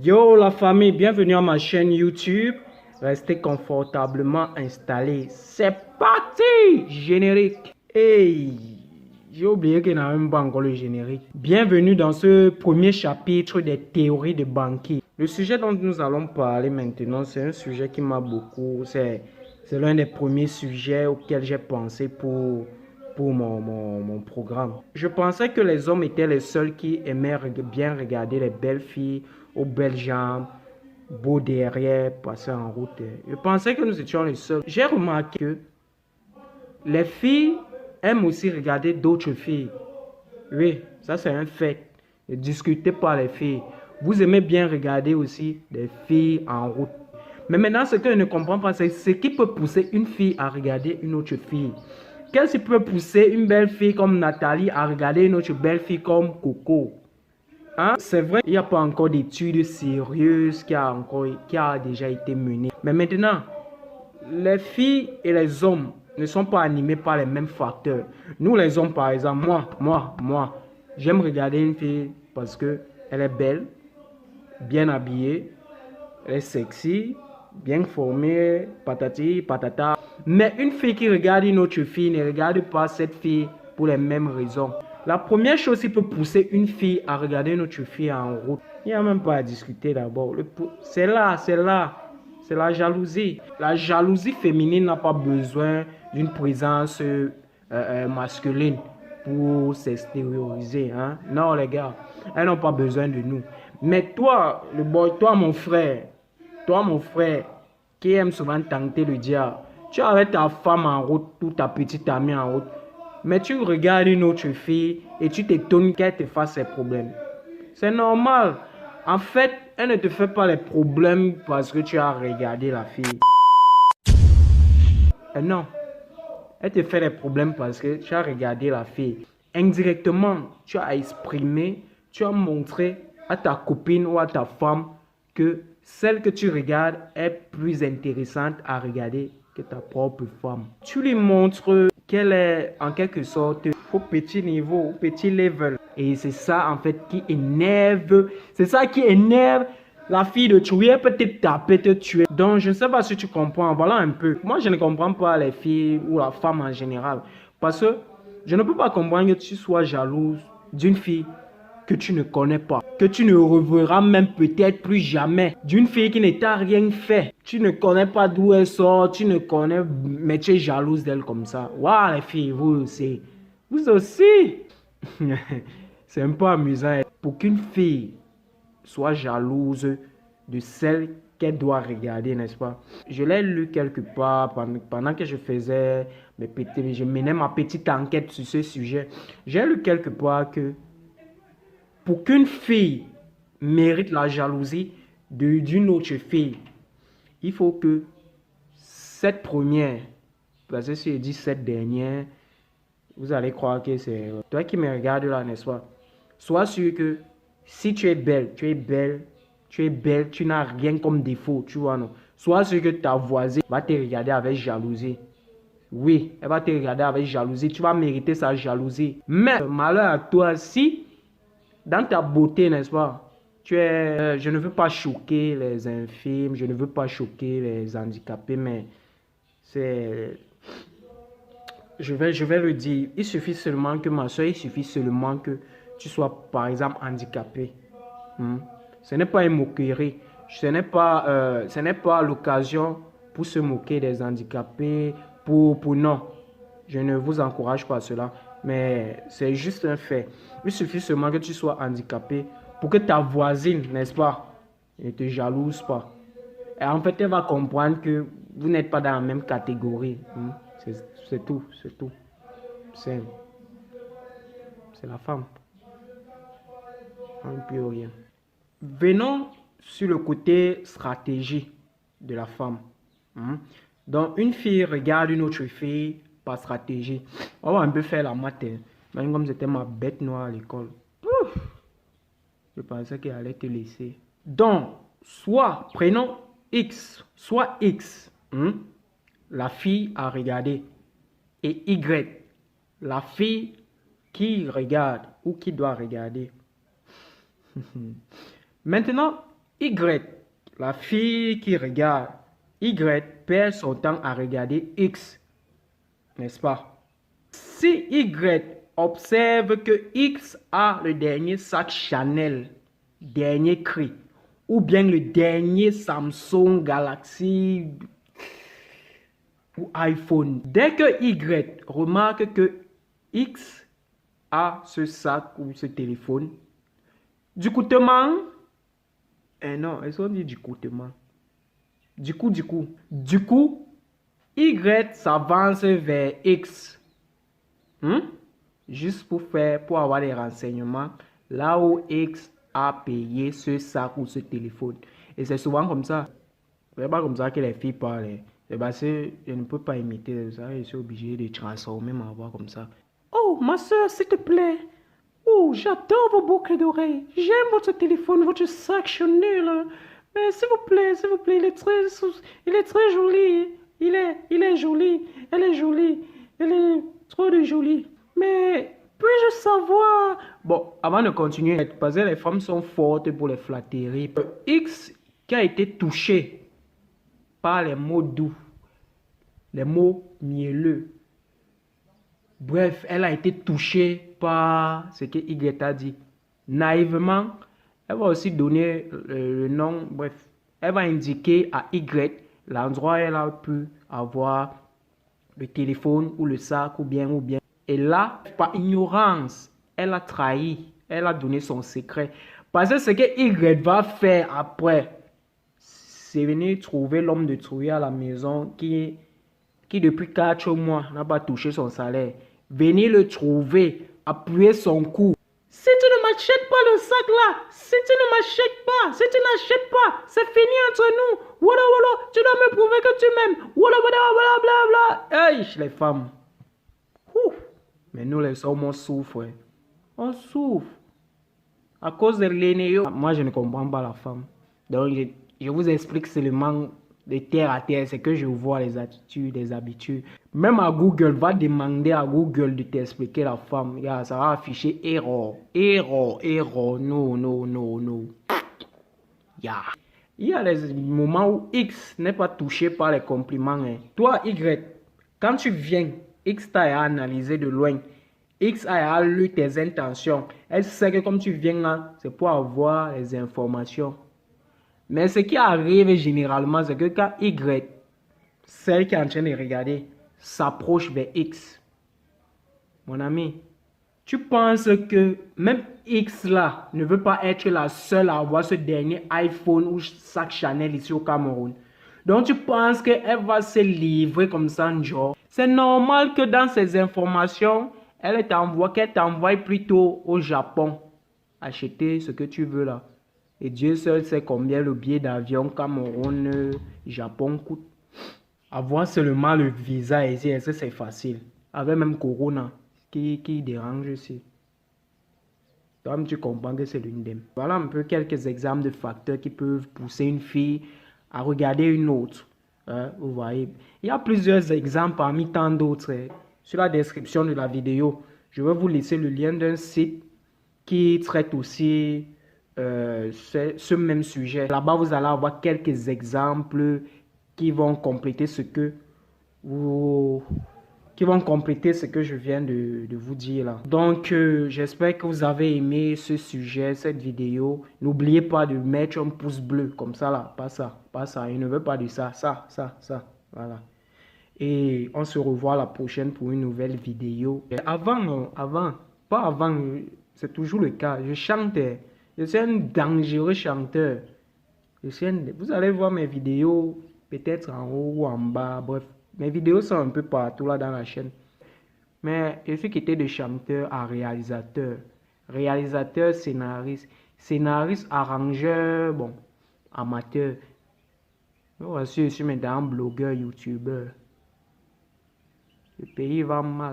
Yo la famille, bienvenue à ma chaîne YouTube. Restez confortablement installés. C'est parti! Générique. Hey, j'ai oublié qu'il n'y a même pas encore le générique. Bienvenue dans ce premier chapitre des théories de banquier. Le sujet dont nous allons parler maintenant, c'est un sujet qui m'a beaucoup... C'est l'un des premiers sujets auxquels j'ai pensé pour mon programme. Je pensais que les hommes étaient les seuls qui aimaient bien regarder les belles filles aux belles jambes, beaux derrière, passer en route. Je pensais que nous étions les seuls. J'ai remarqué que les filles aiment aussi regarder d'autres filles. Oui, ça c'est un fait. Ne discutez pas les filles. Vous aimez bien regarder aussi des filles en route. Mais maintenant, ce que je ne comprends pas, c'est ce qui peut pousser une fille à regarder une autre fille. Qu'est-ce qui peut pousser une belle fille comme Nathalie à regarder une autre belle fille comme Coco? Hein? C'est vrai, il n'y a pas encore d'études sérieuses qui a déjà été menées. Mais maintenant, les filles et les hommes ne sont pas animés par les mêmes facteurs. Nous, les hommes, par exemple, moi, j'aime regarder une fille parce que elle est belle, bien habillée, elle est sexy, bien formée, patati, patata. Mais une fille qui regarde une autre fille ne regarde pas cette fille pour les mêmes raisons. La première chose qui peut pousser une fille à regarder une autre fille en route, il n'y a même pas à discuter d'abord. C'est la jalousie. La jalousie féminine n'a pas besoin d'une présence masculine pour s'extérioriser. Hein? Non, les gars, elles n'ont pas besoin de nous. Mais toi, le boy, toi, mon frère, qui aime souvent tenter le diable, tu arrêtes ta femme en route ou ta petite amie en route, mais tu regardes une autre fille et tu t'étonnes qu'elle te fasse ses problèmes. C'est normal. En fait, elle ne te fait pas les problèmes parce que tu as regardé la fille. Non, elle te fait les problèmes parce que tu as regardé la fille. Indirectement, tu as exprimé, tu as montré à ta copine ou à ta femme que celle que tu regardes est plus intéressante à regarder que ta propre femme. Tu lui montres qu'elle est en quelque sorte au petit niveau, au petit level. Et c'est ça en fait qui énerve. C'est ça qui énerve la fille de tuer. Elle peut te taper, te tuer. Donc je ne sais pas si tu comprends. Voilà un peu. Moi je ne comprends pas les filles ou la femme en général. Parce que je ne peux pas comprendre que tu sois jalouse d'une fille que tu ne connais pas, que tu ne reverras même peut-être plus jamais, d'une fille qui ne t'a rien fait. Tu ne connais pas d'où elle sort, tu ne connais, mais tu es jalouse d'elle comme ça. Waouh les filles, vous aussi. Vous aussi. C'est un peu amusant. Pour qu'une fille soit jalouse de celle qu'elle doit regarder, n'est-ce pas? Je l'ai lu quelque part pendant que je faisais je menais ma petite enquête sur ce sujet. J'ai lu quelque part que pour qu'une fille mérite la jalousie d'une autre fille, il faut que cette première, parce que si je dis cette dernière, vous allez croire que c'est toi qui me regardes là, n'est-ce pas? Sois sûr que si tu es belle, tu n'as rien comme défaut, tu vois, non? Sois sûr que ta voisine va te regarder avec jalousie. Oui, elle va te regarder avec jalousie. Tu vas mériter sa jalousie. Mais malheur à toi, si dans ta beauté, n'est-ce pas? Je ne veux pas choquer les infirmes, je ne veux pas choquer les handicapés, mais c'est, je vais le dire. Il suffit seulement que ma soeur, il suffit seulement que tu sois, par exemple, handicapé. Ce n'est pas une moquerie. Ce n'est pas l'occasion pour se moquer des handicapés, non. Je ne vous encourage pas à cela, mais c'est juste un fait. Il suffit seulement que tu sois handicapé pour que ta voisine, n'est-ce pas, ne te jalouse pas. Et en fait, elle va comprendre que vous n'êtes pas dans la même catégorie. C'est tout, c'est tout. C'est la femme. On ne peut rien. Venons sur le côté stratégie de la femme. Donc, une fille regarde une autre fille par stratégie. On va un peu faire la maths. Même comme c'était ma bête noire à l'école. Je pensais qu'elle allait te laisser. Donc, soit, prenons X, soit X, la fille à regarder, et Y, la fille qui regarde ou qui doit regarder. Maintenant, Y, la fille qui regarde, Y perd son temps à regarder X, n'est-ce pas? Si Y observe que X a le dernier sac Chanel, dernier cri, ou bien le dernier Samsung Galaxy ou iPhone, dès que Y remarque que X a ce sac ou ce téléphone, du coutement, non, est-ce qu'on dit du coutement? Du coup, Y s'avance vers X. Juste pour avoir des renseignements là où X a payé ce sac ou ce téléphone. Et c'est souvent comme ça. C'est pas comme ça que les filles parlent. C'est parce que je ne peux pas imiter ça. Je suis obligé de transformer ma voix comme ça. Oh, ma soeur, s'il te plaît. Oh, j'adore vos boucles d'oreilles. J'aime votre téléphone, votre sac Chanel. Mais s'il vous plaît, il est très joli. Il est joli. Elle est jolie. Elle est trop de jolie. Mais puis-je savoir... Bon, avant de continuer, parce que les femmes sont fortes pour les flatteries. X qui a été touché par les mots doux, les mots mielleux. Bref, elle a été touchée par ce que Y a dit. Naïvement, elle va aussi donner le nom, bref, elle va indiquer à Y l'endroit où elle a pu avoir le téléphone ou le sac ou bien. Et là, par ignorance, elle a trahi, elle a donné son secret. Parce que ce que Y va faire après, c'est venir trouver l'homme de trouille à la maison qui depuis 4 mois n'a pas touché son salaire. Venir le trouver, appuyer son cou. Si tu ne m'achètes pas le sac là, si tu ne m'achètes pas, c'est fini entre nous. Voilà, tu dois me prouver que tu m'aimes. Voilà, Hey, les femmes. Ouf. Mais nous les hommes, on souffre. On souffre. À cause de l'énéo. Moi, je ne comprends pas la femme. Donc, je vous explique seulement de terre à terre, c'est que je vois les attitudes, les habitudes. Même à Google, va demander à Google de t'expliquer la femme. Yeah, ça va afficher error. No. Yeah. Il y a des moments où X n'est pas touché par les compliments. Toi, Y, quand tu viens, X t'a analysé de loin. X a lu tes intentions. Elle sait que comme tu viens là, c'est pour avoir les informations. Mais ce qui arrive généralement, c'est que quand Y, celle qui est en train de regarder, s'approche vers X, mon ami, tu penses que même X là ne veut pas être la seule à avoir ce dernier iPhone ou sac Chanel ici au Cameroun. Donc tu penses qu'elle va se livrer comme ça, genre. C'est normal que dans ces informations, qu'elle t'envoie plutôt au Japon acheter ce que tu veux là. Et Dieu seul sait combien le billet d'avion Cameroun-Japon coûte. Avoir seulement le visa ici, est-ce que c'est facile? Avec même Corona qui dérange ici. Donc tu comprends que c'est l'une d'elles. Voilà un peu quelques exemples de facteurs qui peuvent pousser une fille à regarder une autre. Vous voyez, il y a plusieurs exemples parmi tant d'autres. Sur la description de la vidéo, je vais vous laisser le lien d'un site qui traite aussi ce même sujet. Là-bas, vous allez avoir quelques exemples qui vont compléter ce que je viens de vous dire là. Donc, j'espère que vous avez aimé ce sujet, cette vidéo. N'oubliez pas de mettre un pouce bleu comme ça là, pas ça. Il ne veut pas de ça, ça. Voilà. Et on se revoit la prochaine pour une nouvelle vidéo. Pas avant, c'est toujours le cas. Je chante. Je suis un dangereux chanteur. Vous allez voir mes vidéos peut-être en haut ou en bas. Bref, mes vidéos sont un peu partout là dans la chaîne. Mais je suis quitté de chanteur à réalisateur. Réalisateur, scénariste. Scénariste, arrangeur, bon, amateur. Voici, je suis maintenant blogueur, youtubeur. Le pays va mal.